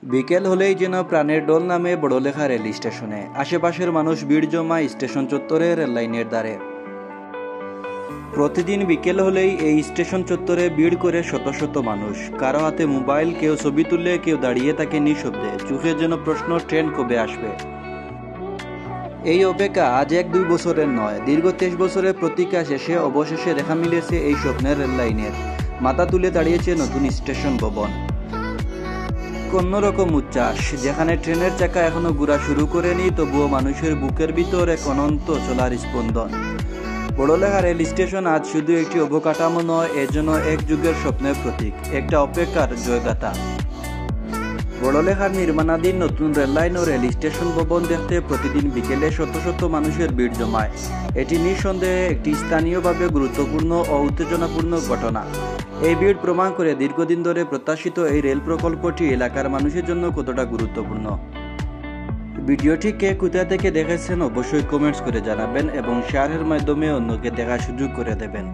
বিকেল হলেই যেন প্রাণের ডোল নামে বড়লেখা রেল স্টেশনে। আশেপাশের মানুষ ভিড় জমায় স্টেশন চত্বরে রেল লাইনের দ্বারে। প্রতিদিন বিকেল হলেই এই স্টেশন চত্বরে ভিড় করে শত শত মানুষ। কারো হাতে মোবাইল, কেউ ছবি তুলে, কেউ দাঁড়িয়ে থাকে নিঃশব্দে। চোখে যেন প্রশ্ন, ট্রেন কবে আসবে। এই অপেক্ষা আজ 1-2 বছরের নয়, দীর্ঘ 23 বছরের প্রতীক্ষা শেষে অবশেষে দেখা মিলেছে এই স্বপ্নের রেল লাইনের। মাথা তুলে দাঁড়িয়েছে নতুন স্টেশন ভবন। অন্যরকম উচ্ছ্বাস, যেখানে ট্রেনের চাকা এখনো ঘোরা শুরু করেনি, তবুও মানুষের বুকের ভিতর এক অনন্ত চলার স্পন্দন। বড়লেখা রেল স্টেশন আজ শুধু একটি অবকাঠামো নয়, এর জন্য এক যুগের স্বপ্নের প্রতীক, একটা অপেক্ষার জয়গাথা। বড়লেখার নির্মাণাধীন নতুন রেললাইন ও রেল স্টেশন ভবন দেখতে প্রতিদিন বিকেলে শত শত মানুষের ভিড় জমায়। এটি নিঃসন্দেহে একটি স্থানীয়ভাবে গুরুত্বপূর্ণ ও উত্তেজনাপূর্ণ ঘটনা। এই ভিড় প্রমাণ করে দীর্ঘদিন ধরে প্রত্যাশিত এই রেল প্রকল্পটি এলাকার মানুষের জন্য কতটা গুরুত্বপূর্ণ। ভিডিওটি কে কোথা থেকে দেখেছেন অবশ্যই কমেন্টস করে জানাবেন এবং শেয়ারের মাধ্যমে অন্যকে দেখার সুযোগ করে দেবেন।